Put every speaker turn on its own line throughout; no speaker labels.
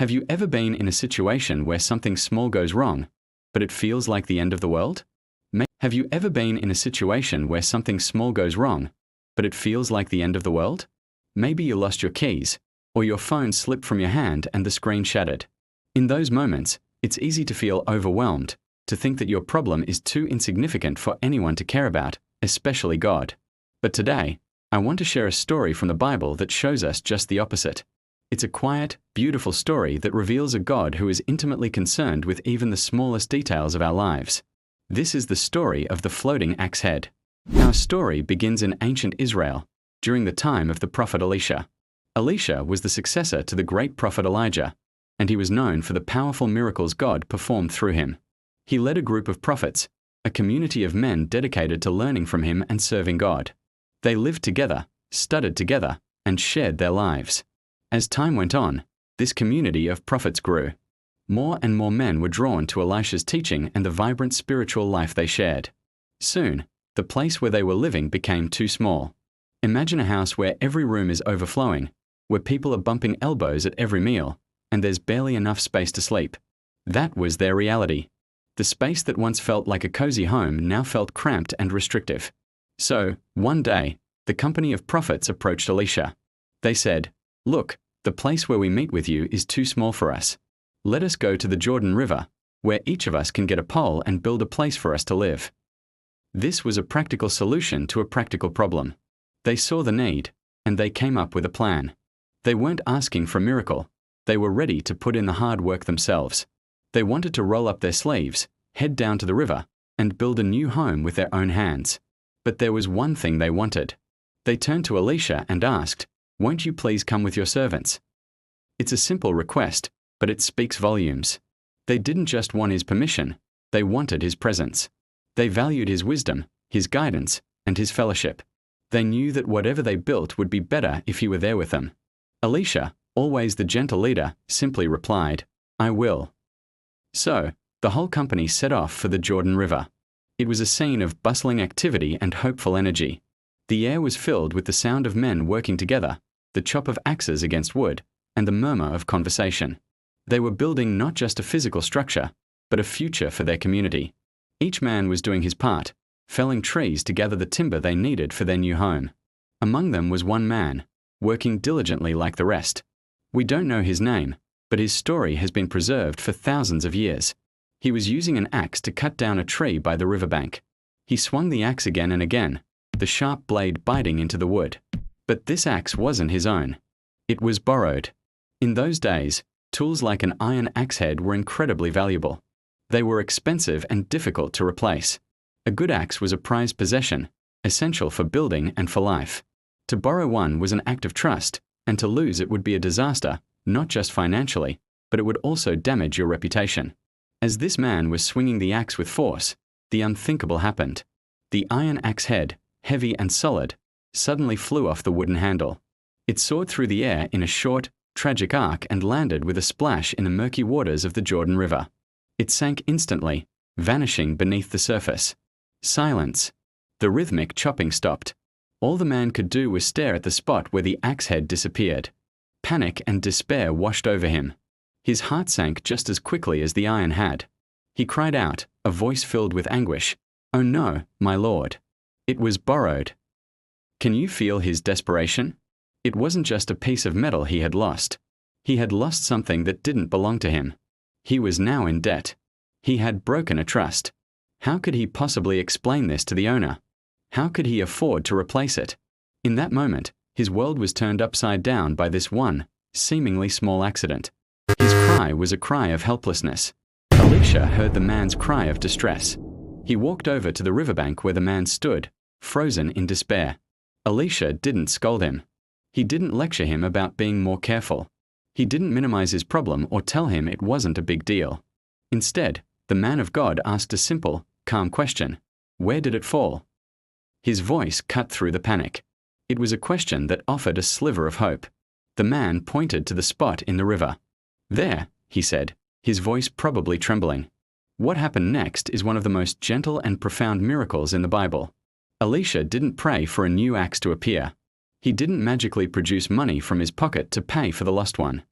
Have you ever been in a situation where something small goes wrong, but it feels like the end of the world? Have you ever been in a situation where something small goes wrong, but it feels like the end of the world? Maybe you lost your keys, or your phone slipped from your hand and the screen shattered. In those moments, it's easy to feel overwhelmed, to think that your problem is too insignificant for anyone to care about, especially God. But today, I want to share a story from the Bible that shows us just the opposite. It's a quiet, beautiful story that reveals a God who is intimately concerned with even the smallest details of our lives. This is the story of the floating axe head. Our story begins in ancient Israel, during the time of the prophet Elisha. Elisha was the successor to the great prophet Elijah, and he was known for the powerful miracles God performed through him. He led a group of prophets, a community of men dedicated to learning from him and serving God. They lived together, studied together, and shared their lives. As time went on, this community of prophets grew. More and more men were drawn to Elisha's teaching and the vibrant spiritual life they shared. Soon, the place where they were living became too small. Imagine a house where every room is overflowing, where people are bumping elbows at every meal, and there's barely enough space to sleep. That was their reality. The space that once felt like a cozy home now felt cramped and restrictive. So, one day, the company of prophets approached Elisha. They said, "Look, the place where we meet with you is too small for us. Let us go to the Jordan River, where each of us can get a pole and build a place for us to live." This was a practical solution to a practical problem. They saw the need, and they came up with a plan. They weren't asking for a miracle. They were ready to put in the hard work themselves. They wanted to roll up their sleeves, head down to the river, and build a new home with their own hands. But there was one thing they wanted. They turned to Elisha and asked, "Won't you please come with your servants?" It's a simple request, but it speaks volumes. They didn't just want his permission, they wanted his presence. They valued his wisdom, his guidance, and his fellowship. They knew that whatever they built would be better if he were there with them. Elisha, always the gentle leader, simply replied, "I will." So, the whole company set off for the Jordan River. It was a scene of bustling activity and hopeful energy. The air was filled with the sound of men working together, the chop of axes against wood, and the murmur of conversation. They were building not just a physical structure, but a future for their community. Each man was doing his part, felling trees to gather the timber they needed for their new home. Among them was one man, working diligently like the rest. We don't know his name, but his story has been preserved for thousands of years. He was using an axe to cut down a tree by the riverbank. He swung the axe again and again, the sharp blade biting into the wood. But this axe wasn't his own. It was borrowed. In those days, tools like an iron axe head were incredibly valuable. They were expensive and difficult to replace. A good axe was a prized possession, essential for building and for life. To borrow one was an act of trust, and to lose it would be a disaster, not just financially, but it would also damage your reputation. As this man was swinging the axe with force, the unthinkable happened. The iron axe head, heavy and solid, suddenly flew off the wooden handle. It soared through the air in a short, tragic arc and landed with a splash in the murky waters of the Jordan River. It sank instantly, vanishing beneath the surface. Silence. The rhythmic chopping stopped. All the man could do was stare at the spot where the axe head disappeared. Panic and despair washed over him. His heart sank just as quickly as the iron had. He cried out, a voice filled with anguish, "Oh no, my Lord. It was borrowed." Can you feel his desperation? It wasn't just a piece of metal he had lost. He had lost something that didn't belong to him. He was now in debt. He had broken a trust. How could he possibly explain this to the owner? How could he afford to replace it? In that moment, his world was turned upside down by this one, seemingly small accident. His cry was a cry of helplessness. Elisha heard the man's cry of distress. He walked over to the riverbank where the man stood, frozen in despair. Elisha didn't scold him. He didn't lecture him about being more careful. He didn't minimize his problem or tell him it wasn't a big deal. Instead, the man of God asked a simple, calm question. Where did it fall? His voice cut through the panic. It was a question that offered a sliver of hope. The man pointed to the spot in the river. "There," he said, his voice probably trembling. What happened next is one of the most gentle and profound miracles in the Bible. Elisha didn't pray for a new axe to appear. He didn't magically produce money from his pocket to pay for the lost one.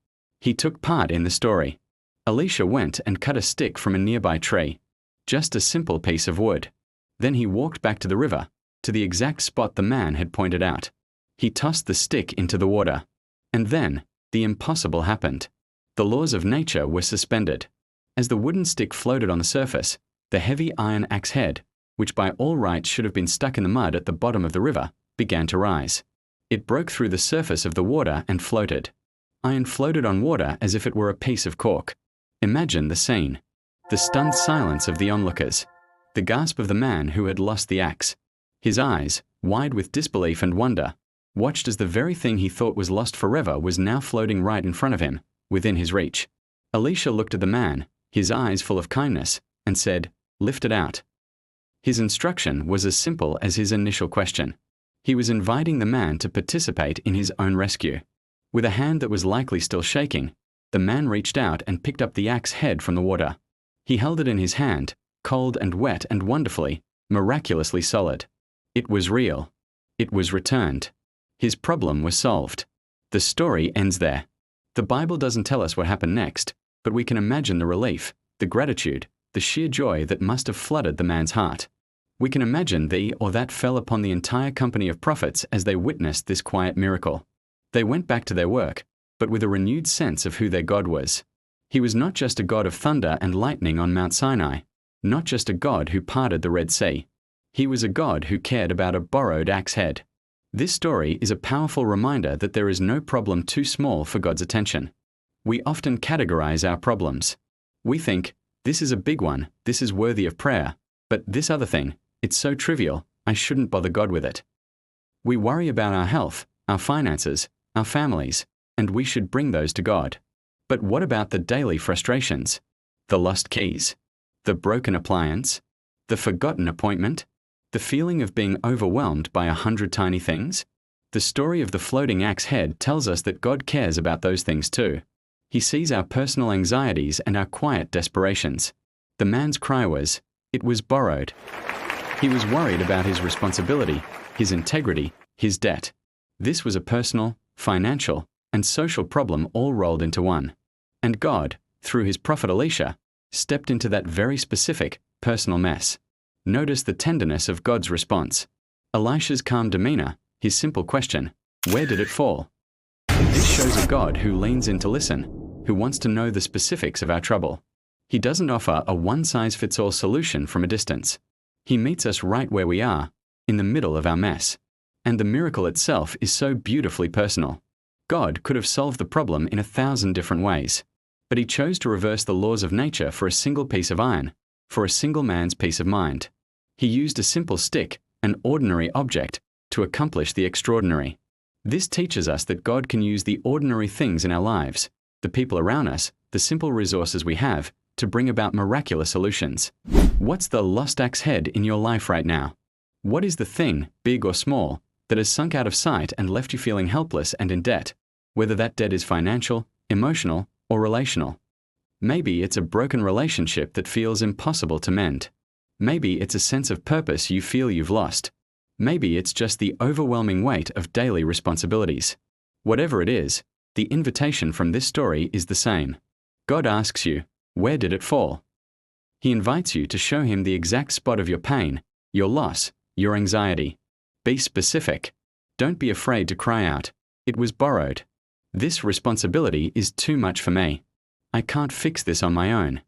He took part in the story. Elisha went and cut a stick from a nearby tree, just a simple piece of wood. Then he walked back to the river, to the exact spot the man had pointed out. He tossed the stick into the water. And then, the impossible happened. The laws of nature were suspended. As the wooden stick floated on the surface, the heavy iron axe head, which by all rights should have been stuck in the mud at the bottom of the river, began to rise. It broke through the surface of the water and floated. Iron floated on water as if it were a piece of cork. Imagine the scene. The stunned silence of the onlookers. The gasp of the man who had lost the axe. His eyes, wide with disbelief and wonder, watched as the very thing he thought was lost forever was now floating right in front of him, within his reach. Elisha looked at the man, his eyes full of kindness, and said, "Lift it out." His instruction was as simple as his initial question. He was inviting the man to participate in his own rescue. With a hand that was likely still shaking, the man reached out and picked up the axe head from the water. He held it in his hand, cold and wet and wonderfully, miraculously solid. It was real. It was returned. His problem was solved. The story ends there. The Bible doesn't tell us what happened next, but we can imagine the relief, the gratitude, the sheer joy that must have flooded the man's heart. We can imagine the or that fell upon the entire company of prophets as they witnessed this quiet miracle. They went back to their work, but with a renewed sense of who their God was. He was not just a God of thunder and lightning on Mount Sinai, not just a God who parted the Red Sea. He was a God who cared about a borrowed axe head. This story is a powerful reminder that there is no problem too small for God's attention. We often categorize our problems. We think, this is a big one, this is worthy of prayer, but this other thing, it's so trivial, I shouldn't bother God with it. We worry about our health, our finances, our families, and we should bring those to God. But what about the daily frustrations? The lost keys? The broken appliance? The forgotten appointment? The feeling of being overwhelmed by 100 tiny things? The story of the floating axe head tells us that God cares about those things too. He sees our personal anxieties and our quiet desperations. The man's cry was, "It was borrowed." He was worried about his responsibility, his integrity, his debt. This was a personal, financial, and social problem all rolled into one. And God, through his prophet Elisha, stepped into that very specific, personal mess. Notice the tenderness of God's response. Elisha's calm demeanor, his simple question, "Where did it fall?" This shows a God who leans in to listen, who wants to know the specifics of our trouble. He doesn't offer a one-size-fits-all solution from a distance. He meets us right where we are, in the middle of our mess. And the miracle itself is so beautifully personal. God could have solved the problem in 1,000 different ways, but he chose to reverse the laws of nature for a single piece of iron, for a single man's peace of mind. He used a simple stick, an ordinary object, to accomplish the extraordinary. This teaches us that God can use the ordinary things in our lives, the people around us, the simple resources we have, to bring about miraculous solutions. What's the lost axe head in your life right now? What is the thing, big or small, that has sunk out of sight and left you feeling helpless and in debt, whether that debt is financial, emotional, or relational? Maybe it's a broken relationship that feels impossible to mend. Maybe it's a sense of purpose you feel you've lost. Maybe it's just the overwhelming weight of daily responsibilities. Whatever it is, the invitation from this story is the same. God asks you, where did it fall? He invites you to show him the exact spot of your pain, your loss, your anxiety. Be specific. Don't be afraid to cry out, "It was borrowed. This responsibility is too much for me. I can't fix this on my own."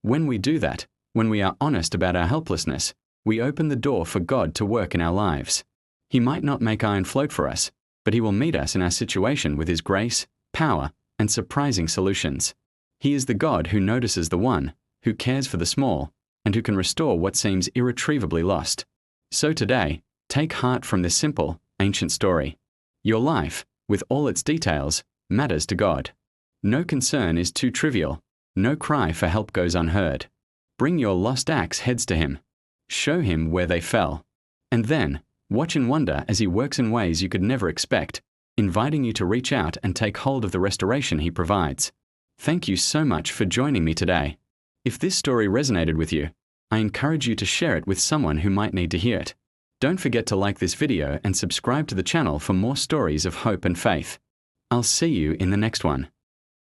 When we do that, when we are honest about our helplessness, we open the door for God to work in our lives. He might not make iron float for us, but he will meet us in our situation with his grace, power, and surprising solutions. He is the God who notices the one, who cares for the small, and who can restore what seems irretrievably lost. So today, take heart from this simple, ancient story. Your life, with all its details, matters to God. No concern is too trivial. No cry for help goes unheard. Bring your lost axe heads to him. Show him where they fell. And then, watch in wonder as he works in ways you could never expect, inviting you to reach out and take hold of the restoration he provides. Thank you so much for joining me today. If this story resonated with you, I encourage you to share it with someone who might need to hear it. Don't forget to like this video and subscribe to the channel for more stories of hope and faith. I'll see you in the next one.